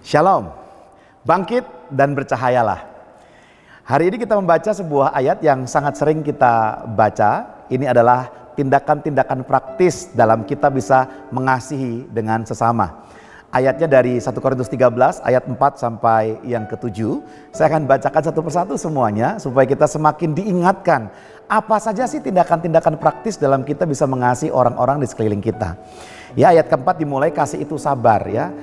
Shalom, bangkit dan bercahayalah. Hari ini kita membaca sebuah ayat yang sangat sering kita baca. Ini adalah tindakan-tindakan praktis dalam kita bisa mengasihi dengan sesama. Ayatnya dari 1 Korintus 13 ayat 4 sampai yang ke-7. Saya akan bacakan satu persatu semuanya supaya kita semakin diingatkan apa saja sih tindakan-tindakan praktis dalam kita bisa mengasihi orang-orang di sekeliling kita. Ya, ayat keempat dimulai, kasih itu sabar ya.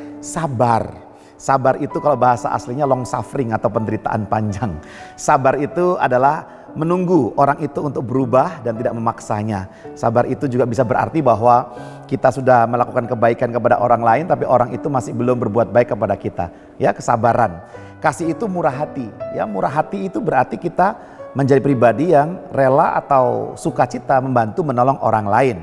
Sabar itu kalau bahasa aslinya long suffering atau penderitaan panjang. Sabar itu adalah menunggu orang itu untuk berubah dan tidak memaksanya. Sabar itu juga bisa berarti bahwa kita sudah melakukan kebaikan kepada orang lain tapi orang itu masih belum berbuat baik kepada kita. Ya, kesabaran. Kasih itu murah hati. Ya, murah hati itu berarti kita menjadi pribadi yang rela atau sukacita membantu menolong orang lain.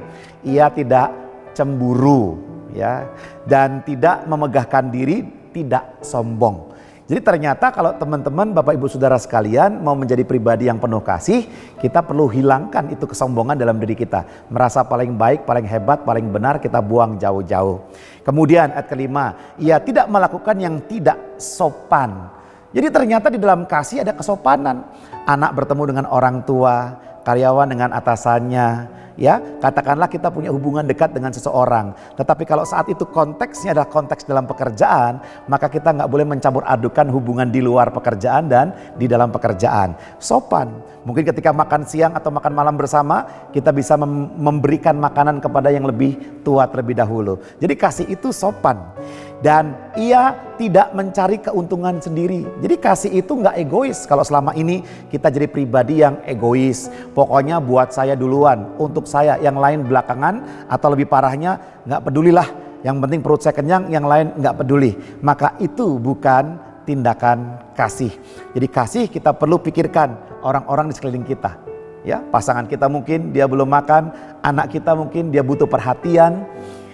Ia tidak cemburu ya, dan tidak memegahkan diri, tidak sombong. Jadi ternyata kalau teman-teman, Bapak Ibu Saudara sekalian mau menjadi pribadi yang penuh kasih, kita perlu hilangkan itu kesombongan dalam diri kita. Merasa paling baik, paling hebat, paling benar, kita buang jauh-jauh. Kemudian ayat kelima, ia tidak melakukan yang tidak sopan. Jadi ternyata di dalam kasih ada kesopanan. Anak bertemu dengan orang tua, karyawan dengan atasannya. Ya, katakanlah kita punya hubungan dekat dengan seseorang, tetapi kalau saat itu konteksnya adalah konteks dalam pekerjaan, maka kita nggak boleh mencampur adukan hubungan di luar pekerjaan dan di dalam pekerjaan. Sopan, mungkin ketika makan siang atau makan malam bersama, kita bisa memberikan makanan kepada yang lebih tua terlebih dahulu. Jadi kasih itu sopan. Dan ia tidak mencari keuntungan sendiri. Jadi kasih itu nggak egois. Kalau selama ini kita jadi pribadi yang egois, pokoknya buat saya duluan, untuk saya, yang lain belakangan, atau lebih parahnya nggak pedulilah, yang penting perut saya kenyang, yang lain nggak peduli. Maka itu bukan tindakan kasih. Jadi kasih kita perlu pikirkan orang-orang di sekeliling kita. Ya, pasangan kita mungkin dia belum makan, anak kita mungkin dia butuh perhatian.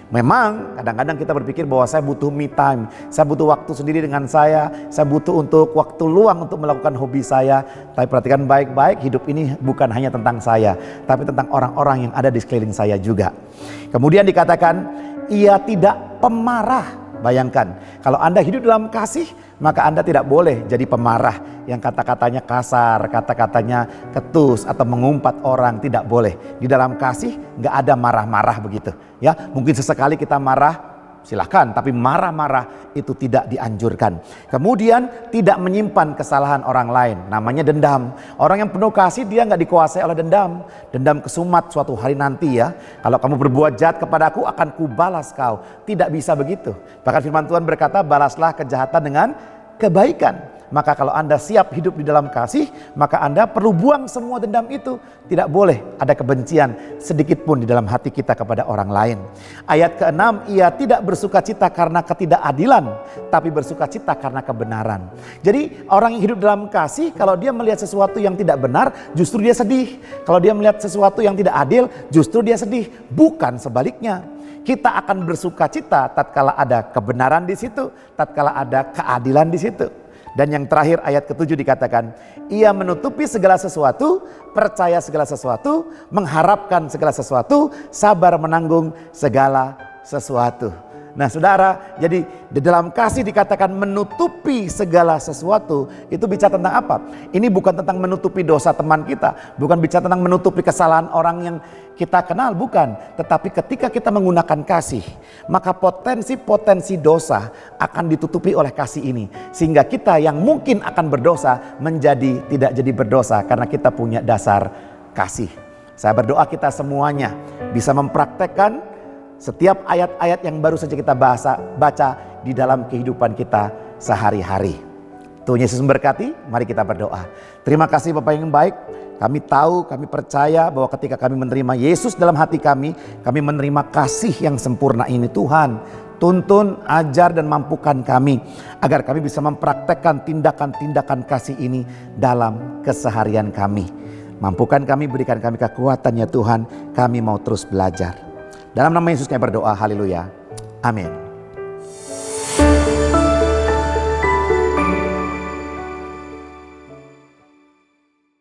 Memang kadang-kadang kita berpikir bahwa saya butuh me time, saya butuh waktu sendiri dengan saya butuh untuk waktu luang untuk melakukan hobi saya. Tapi perhatikan baik-baik, hidup ini bukan hanya tentang saya, tapi tentang orang-orang yang ada di sekeliling saya juga. Kemudian dikatakan, ia tidak pemarah. Bayangkan, kalau Anda hidup dalam kasih, maka Anda tidak boleh jadi pemarah yang kata-katanya kasar, kata-katanya ketus atau mengumpat orang, tidak boleh. Di dalam kasih nggak ada marah-marah begitu. Ya, mungkin sesekali kita marah, silakan, tapi marah-marah itu tidak dianjurkan. Kemudian tidak menyimpan kesalahan orang lain, namanya dendam. Orang yang penuh kasih dia nggak dikuasai oleh dendam. Dendam kesumat suatu hari nanti ya. Kalau kamu berbuat jahat kepadaku akan kubalas kau. Tidak bisa begitu. Bahkan firman Tuhan berkata, balaslah kejahatan dengan kebaikan. Maka kalau Anda siap hidup di dalam kasih, maka Anda perlu buang semua dendam itu. Tidak boleh ada kebencian sedikit pun di dalam hati kita kepada orang lain. Ayat ke-6, ia tidak bersukacita karena ketidakadilan, tapi bersukacita karena kebenaran. Jadi orang yang hidup dalam kasih, kalau dia melihat sesuatu yang tidak benar, justru dia sedih. Kalau dia melihat sesuatu yang tidak adil, justru dia sedih. Bukan sebaliknya. Kita akan bersukacita tatkala ada kebenaran di situ, tatkala ada keadilan di situ. Dan yang terakhir ayat ke-7 dikatakan, ia menutupi segala sesuatu, percaya segala sesuatu, mengharapkan segala sesuatu, sabar menanggung segala sesuatu. Nah saudara, jadi di dalam kasih dikatakan menutupi segala sesuatu. Itu bicara tentang apa? Ini bukan tentang menutupi dosa teman kita, bukan bicara tentang menutupi kesalahan orang yang kita kenal, bukan. Tetapi ketika kita menggunakan kasih, maka potensi-potensi dosa akan ditutupi oleh kasih ini. Sehingga kita yang mungkin akan berdosa menjadi tidak jadi berdosa karena kita punya dasar kasih. Saya berdoa kita semuanya bisa mempraktekkan setiap ayat-ayat yang baru saja kita baca di dalam kehidupan kita sehari-hari. Tuhan Yesus memberkati, mari kita berdoa. Terima kasih Bapak yang baik. Kami tahu, kami percaya bahwa ketika kami menerima Yesus dalam hati kami menerima kasih yang sempurna ini. Tuhan, tuntun, ajar dan mampukan kami agar kami bisa mempraktekkan tindakan-tindakan kasih ini dalam keseharian kami. Mampukan kami, berikan kami kekuatan ya Tuhan, kami mau terus belajar. Dalam nama Yesus kami berdoa, haleluya, amin.